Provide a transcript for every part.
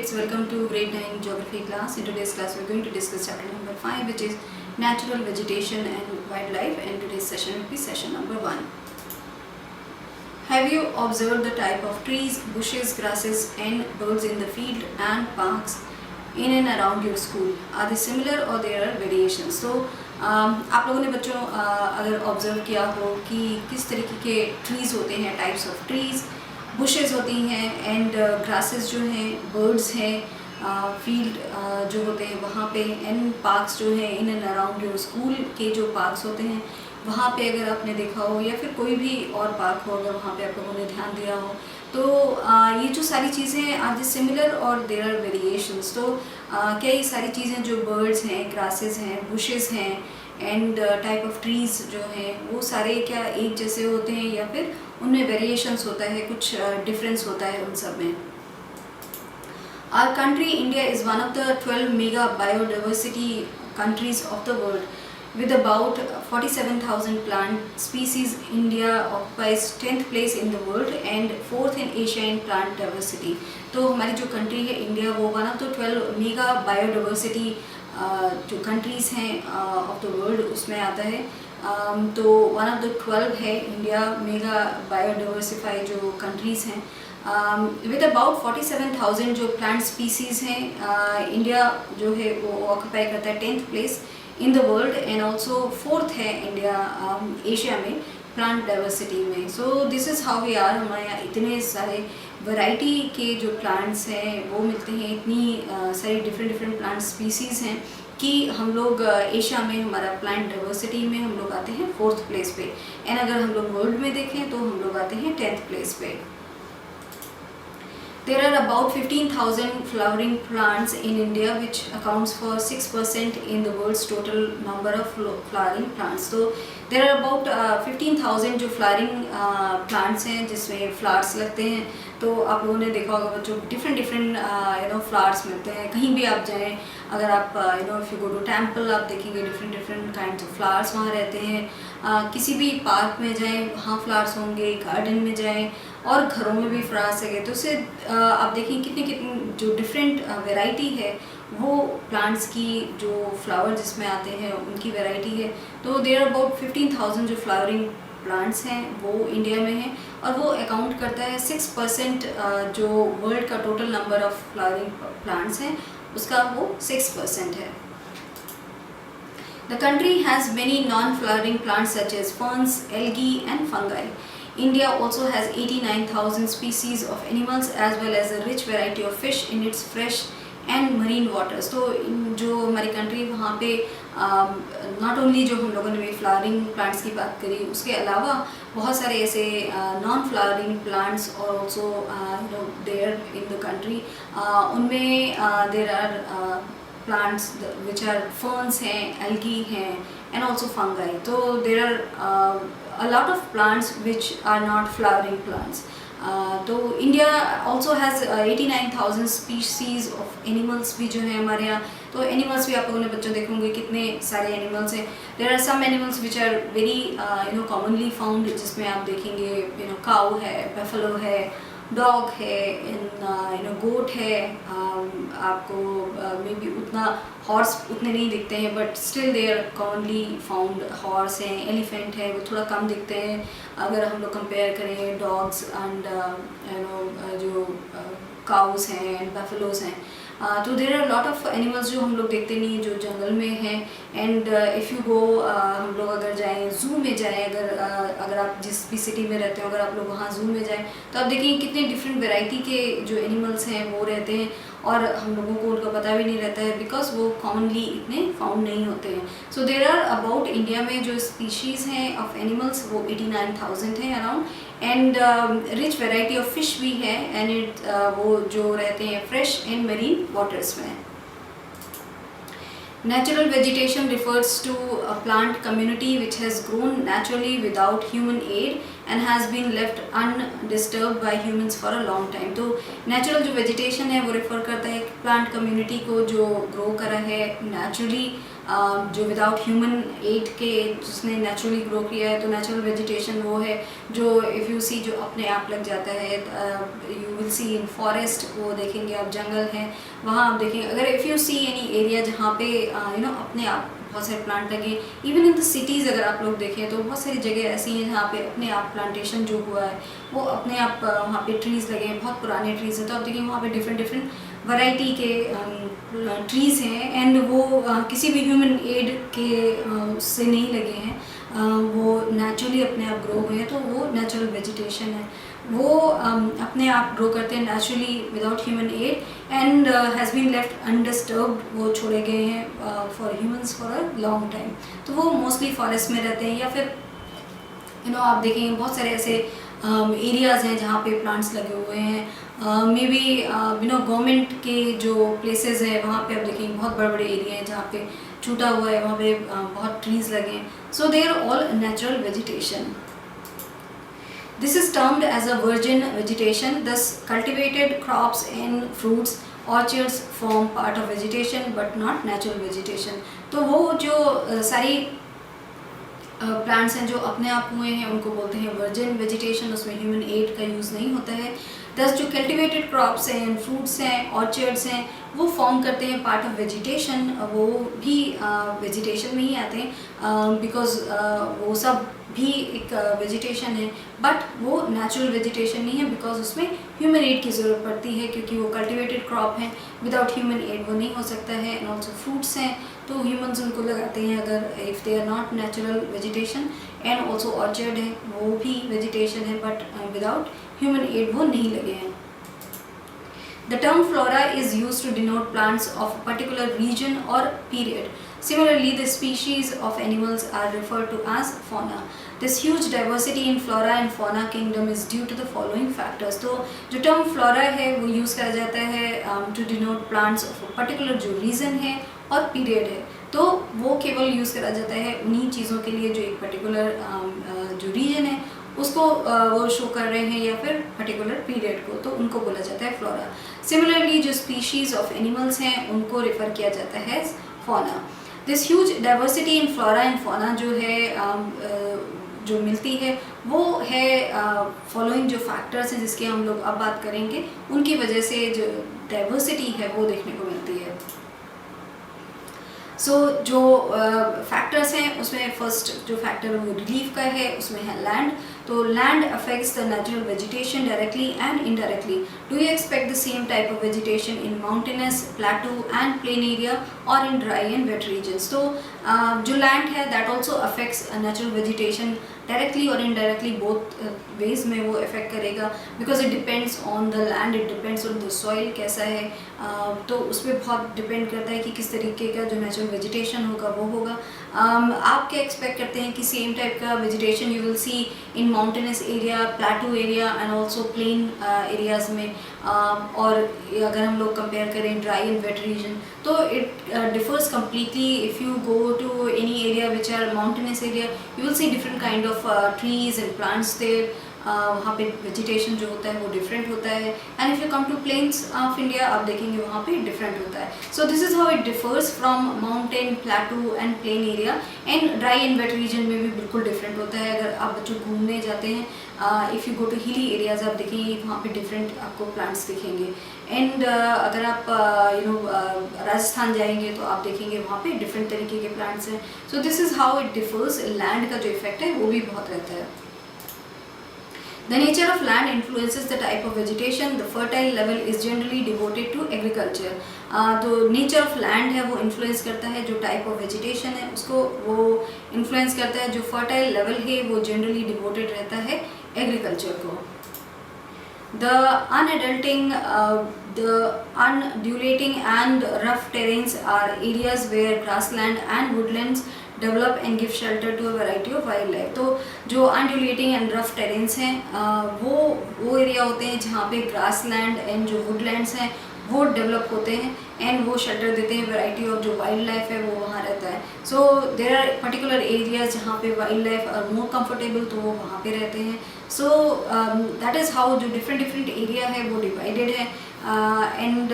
kids, welcome to grade 9 geography class. In today's class we are going to discuss chapter number 5, which is natural vegetation and wildlife, and today's session will be session number 1. Have you observed the type of trees, bushes, grasses and birds in the field and parks in and around your school? Are they similar or there are variations? So आप लोगों ने बच्चों अगर observe किया हो कि किस तरीके के ट्रीज़ होते हैं, टाइप्स ऑफ ट्रीज़, बुशेस होती हैं एंड ग्रासेस जो हैं, बर्ड्स हैं, फील्ड जो होते हैं वहाँ पे, एंड पार्क्स जो हैं in and around your school के जो पार्क्स होते हैं वहाँ पे अगर आपने देखा हो, या फिर कोई भी और पार्क हो अगर वहाँ पे आप लोगों ने ध्यान दिया हो, तो ये जो सारी चीज़ें आर दे सिमिलर और देयर आर वेरिएशंस. तो क्या ये सारी चीज़ें जो बर्ड्स हैं, ग्रासेस हैं, बुशेस हैं एंड टाइप ऑफ ट्रीज़ जो हैं वो सारे क्या एक जैसे होते हैं या फिर उनमें वेरिएशंस होता है, कुछ डिफरेंस होता है उन सब में. Our country, India, is one of the 12 mega biodiversity countries of the world. With about 47,000 plant species, India occupies 10th place in the world and 4th in Asia in plant diversity. तो हमारी जो country है India, वो one of the 12 mega biodiversity जो countries हैं of the world उसमें आता है. तो वन ऑफ द 12 है इंडिया मेगा बायोडाइवर्सिफाई जो कंट्रीज़ हैं. विद अबाउट 47,000 जो प्लांट स्पीसीज़ हैं, इंडिया जो है वो ऑक्यूपाई करता है 10th place in the world and also 4th है इंडिया एशिया में प्लांट डाइवर्सिटी में. So this is how we are. हमारे यहाँ इतने सारे वैरायटी के जो प्लांट्स हैं वो मिलते हैं, इतनी सारी डिफरेंट प्लांट स्पीसीज़ हैं कि हम लोग एशिया में हमारा प्लांट डाइवर्सिटी में हम लोग आते हैं 4th प्लेस पे, एंड अगर हम लोग वर्ल्ड में देखें तो हम लोग आते हैं 10th प्लेस पे. There are about 15,000 flowering plants in India, which accounts for 6% in the world's total number of flowering plants. So there are about 15,000 जो flowering plants हैं जिसमें flowers लगते हैं. तो आप लोगों ने देखा होगा बच्चों, डिफरेंट फ्लावर्स मिलते हैं. कहीं भी आप जाएं, अगर आप if you go to temple, आप देखेंगे डिफरेंट काइंड्स ऑफ फ्लावर्स वहाँ रहते हैं. किसी भी पार्क में जाएं वहाँ फ्लावर्स होंगे, गार्डन में जाएं और घरों में भी फ्लावर्स है. तो उससे आप देखें कितनी जो डिफरेंट वैरायटी है वो प्लांट्स की, जो फ्लावर जिसमें आते हैं उनकी वैरायटी है. तो देयर आर अबाउट 15,000 जो फ्लावरिंग प्लांट्स हैं वो इंडिया में हैं और वो अकाउंट करता है 6% जो वर्ल्ड का total number of flowering plants हैं उसका वो 6% है. The country has many non-flowering plants such as ferns, algae and fungi. India also has 89,000 species of animals as well as a rich variety of fish in its fresh and marine waters. तो जो हमारी country वहाँ पे not only जो हम लोगों ने flowering plants की बात करी, उसके अलावा बहुत सारे ऐसे नॉन फ्लावरिंग प्लांट्स और also there in the country. उनमें there are plants which are ferns हैं, algae हैं and also fungi. So there are a lot of plants which are not flowering plants. तो India also has 89,000 species of animals भी जो हैं हमारे यहाँ. तो एनिमल्स भी आप लोगों ने बच्चों देखे होंगे कितने सारे एनिमल्स हैं. There are some animals which are very commonly found, जिसमें आप देखेंगे काऊ है, बफेलो है, डॉग है, गोट है. आपको मे बी उतना हॉर्स उतने नहीं दिखते हैं, but still they are commonly found. Horse हैं, एलिफेंट है, वो थोड़ा कम दिखते हैं अगर हम लोग कंपेयर करें डॉग्स एंड जो काउस हैं एंड बफेलोज हैं. तो there are lot of animals जो हम लोग देखते नहीं, जो जंगल में हैं. एंड इफ़ यू गो, हम लोग अगर जाएं ज़ू में जाएं, अगर आप जिस भी सिटी में रहते हो, अगर आप लोग वहाँ ज़ू में जाएं तो आप देखेंगे कितने डिफरेंट वैरायटी के जो एनिमल्स हैं वो रहते हैं और हम लोगों को उनका पता भी नहीं रहता है बिकॉज वो कॉमनली इतने फाउंड नहीं होते हैं. सो देर आर अबाउट इंडिया में जो स्पीशीज़ हैं ऑफ एनिमल्स वो 89,000 हैं around, and rich variety of fish भी है, एंड वो जो रहते हैं फ्रेश एंड मरीन वाटर्स में. Natural vegetation refers to a plant community which has grown naturally without human aid and has been left undisturbed by humans for a long time. तो natural जो vegetation है वो refer करता है plant community को जो grow करा है नेचुरली, जो विदाउट ह्यूमन एड के जिसने नेचुरली ग्रो किया है। तो नेचुरल वेजिटेशन वो है जो इफ़ यू सी जो अपने आप लग जाता है। You will see in forest, वो देखेंगे आप जंगल हैं वहाँ आप देखेंगे। अगर if you see any area जहाँ पे अपने आप बहुत सारे प्लांट लगे, इवन इन द सिटीज़ अगर आप लोग देखें तो बहुत सारी जगह ऐसी हैं जहाँ पे अपने आप प्लांटेशन जो हुआ है वो अपने आप वहाँ पे ट्रीज़ लगे हैं, बहुत पुराने ट्रीज़ हैं। तो आप देखेंगे वहाँ पे डिफरेंट डिफरेंट वैरायटी के ट्रीज़ हैं एंड वो किसी भी ह्यूमन एड के से नहीं लगे हैं, वो नेचुरली अपने आप ग्रो हुए हैं। तो वो नेचुरल वेजिटेशन है, वो अपने आप ग्रो करते हैं naturally without human aid and has been left undisturbed, वो छोड़े गए हैं for humans for a long time. तो वो मोस्टली फॉरेस्ट में रहते हैं या फिर आप देखेंगे बहुत सारे ऐसे एरियाज़ हैं जहाँ पे प्लांट्स लगे हुए हैं। मे बी गवर्नमेंट के जो प्लेसेस हैं वहाँ पे आप देखेंगे बहुत बड़े बड़े एरिया हैं जहाँ पे छूटा हुआ है, वहाँ पे बहुत ट्रीज़ लगे हैं। So they are all natural vegetation. This is termed as a virgin vegetation. Thus, cultivated crops and fruits, orchards form part of vegetation but not natural vegetation. तो वो जो सारी प्लांट्स हैं जो अपने आप हुए हैं उनको बोलते हैं वर्जिन वेजिटेशन, उसमें ह्यूमन एड का यूज़ नहीं होता है। दस जो कल्टिवेटेड क्रॉप्स हैं, फ्रूट्स हैं, ऑर्चर्ड्स हैं, वो फॉर्म करते हैं पार्ट ऑफ वेजिटेशन, वो भी वेजिटेशन में ही आते हैं बिकॉज वो सब भी एक वेजिटेशन है बट वो नेचुरल वेजिटेशन नहीं है बिकॉज उसमें ह्यूमन एड की ज़रूरत पड़ती है क्योंकि वो कल्टिवेटेड क्रॉप हैं, विदाउट ह्यूमन एड वो नहीं हो सकता है। एंड ऑल्सो फ्रूट्स हैं तो ह्यूमन्स उनको लगाते हैं अगर if they are not natural vegetation. And also orchard है वो भी वेजिटेशन है बट विदाउट ह्यूमन एड वो नहीं लगे हैं। The term flora is used to denote plants of a particular region or period. Similarly, the species of animals are referred to as fauna. This huge diversity in flora and fauna kingdom is due to the following factors. तो जो term flora है वो use करा जाता है to denote plants of a particular जो region है और period है। तो वो केवल यूज़ करा जाता है उन्हीं चीज़ों के लिए जो एक पर्टिकुलर जो रीजन है उसको वो शो कर रहे हैं या फिर पर्टिकुलर पीरियड को, तो उनको बोला जाता है फ्लोरा। सिमिलरली जो स्पीशीज़ ऑफ एनिमल्स हैं उनको रेफर किया जाता है fauna. This huge diversity in flora and fauna जो है जो मिलती है वो है फॉलोइंग जो फैक्टर्स हैं जिसके हम लोग अब बात करेंगे, उनकी वजह से जो डाइवर्सिटी है वो देखने को मिलती है। सो जो फैक्टर्स हैं उसमें फर्स्ट जो फैक्टर वो रिलीफ का है उसमें है लैंड। तो land affects the natural vegetation directly and indirectly. Do you expect the same type of vegetation in mountainous, plateau and plain area और in dry and wet regions. तो जो लैंड है that also affects natural vegetation directly और indirectly, both ways में वो effect करेगा because it depends on the land, it depends on the soil कैसा है, तो उस पर बहुत डिपेंड करता है कि किस तरीके का जो नेचुरल वेजिटेशन होगा वो होगा। आप क्या एक्सपेक्ट करते हैं कि सेम टाइप का vegetation you will see in mountainous area, plateau area and also plain areas में, और अगर हम लोग कंपेयर करें ड्राई एंड वेट रीजन तो it differs completely. If you go to any area which are mountainous area you will see different kind of trees and plants there, वहाँ पे vegetation जो होता है वो डिफरेंट होता है। And if you come to plains of India आप देखेंगे वहाँ पे डिफरेंट होता है। So this is how it differs from mountain, plateau and plain area. And dry and wet region में भी बिल्कुल डिफरेंट होता है। अगर आप बच्चों घूमने जाते हैं, if you go to hilly areas आप देखेंगे वहाँ पे डिफरेंट आपको प्लांट्स दिखेंगे। एंड अगर आप राजस्थान जाएंगे तो आप देखेंगे वहाँ पे डिफरेंट तरीके के प्लांट्स हैं। सो this is how it differs. Land का जो इफेक्ट है वो भी बहुत रहता है। The nature of land influences the type of vegetation. The fertile level is generally devoted to agriculture. तो nature of land है वो influence करता है जो type of vegetation है उसको वो influence करता है। जो fertile level है वो generally devoted रहता है agriculture को। The undulating and rough terrains are areas where grassland and woodlands develop and give shelter to a variety of wildlife. तो जो undulating and rough terrains हैं वो एरिया होते हैं जहाँ पे grassland and जो woodlands हैं वो डेवलप होते हैं एंड वो शेल्टर देते हैं, वैरायटी ऑफ जो वाइल्ड लाइफ है वो वहाँ रहता है. So there are particular areas जहाँ पे wild life are more comfortable, तो वो वहाँ पे रहते हैं. सो दैट इज़ हाउ जो डिफरेंट डिफरेंट एरिया है वो डिवाइडेड है. And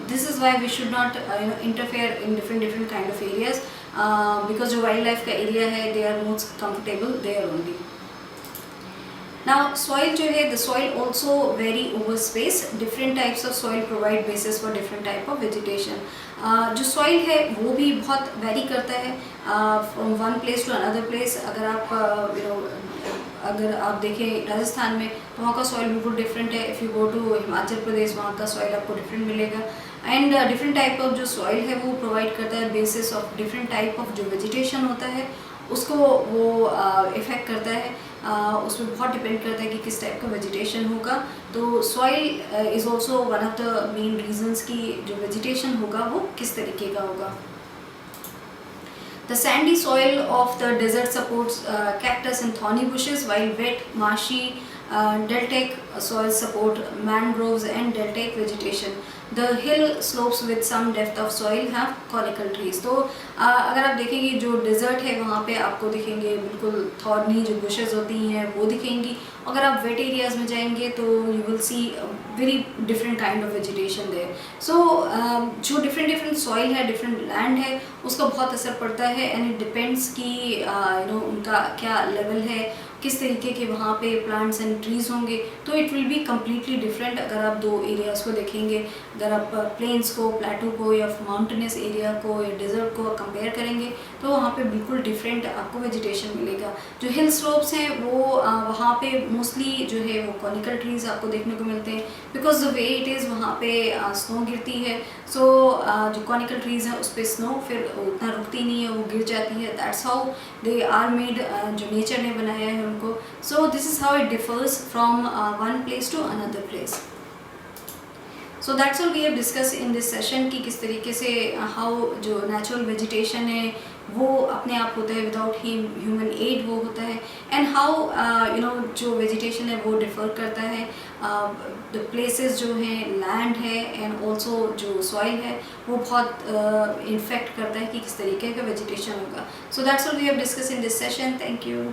this is why we should not interfere in different kind of areas, because जो वाइल्ड लाइफ का एरिया है they are most comfortable there only. Now soil जो है, the soil also vary over space. Different types of soil provide basis for different type of vegetation. जो soil है वो भी बहुत vary करता है from one place to another place. अगर आप अगर आप देखें राजस्थान में तो वहाँ का सॉइल बिल्कुल डिफरेंट है. If you go to Himachal Pradesh, वहाँ का सॉइल आपको डिफरेंट मिलेगा. एंड डिफरेंट टाइप ऑफ जो सॉइल है वो प्रोवाइड करता है basis of different type of जो वेजिटेशन होता है उसको वो इफ़ेक्ट करता है. उसमें बहुत डिपेंड करता है कि किस टाइप का वेजिटेशन होगा. तो soil is also one of the main reasons कि जो वेजिटेशन होगा वो किस तरीके का होगा. The sandy soil of the desert supports cactus and thorny bushes, while wet, marshy, deltaic soils support mangroves and deltaic vegetation. The hill slopes with some depth of soil have conical trees. तो अगर आप देखेंगे जो desert है वहाँ पे आपको दिखेंगे बिल्कुल थॉर्नी जो बुशेस होती हैं वो दिखेंगी. अगर आप वेट एरियाज़ में जाएंगे तो you will see very different kind of vegetation there. So जो डिफरेंट सॉइल है, डिफरेंट लैंड है, उसका बहुत असर पड़ता है. एंड इट डिपेंड्स कि उनका क्या लेवल है, किस तरीके के वहाँ पे प्लांट्स एंड ट्रीज़ होंगे. तो it will be completely different अगर आप दो एरियाज़ को देखेंगे. अगर आप प्लेन्स को, प्लेटू को या माउंटेनस एरिया को या डेजर्ट को कंपेयर करेंगे तो वहाँ पे बिल्कुल डिफरेंट आपको वेजिटेशन मिलेगा. जो हिल स्लोप्स हैं वो वहाँ पे मोस्टली जो है वो कॉनिकल ट्रीज़ आपको देखने को मिलते हैं because the way it is वहाँ पे स्नो गिरती है. सो जो कॉनिकल ट्रीज़ हैं उस पर स्नो फिर उतना रुकती नहीं है, वो गिर जाती है. That's how they are made, जो नेचर ने बनाया है उनको. So this is how it differs from one place to another place. So that's all we have discuss in this session कि किस तरीके से हाउ जो नेचुरल वेजिटेशन है वो अपने आप होता है, विदाउट ह्यूमन एड वो होता है. एंड हाउ जो वेजिटेशन है वो डिफ़र करता है द प्लेसेस जो हैं, लैंड है एंड ऑल्सो जो सॉइल है वो बहुत इन्फेक्ट करता है कि किस तरीके का वेजिटेशन होगा. So that's all we have discuss in this session. Thank you.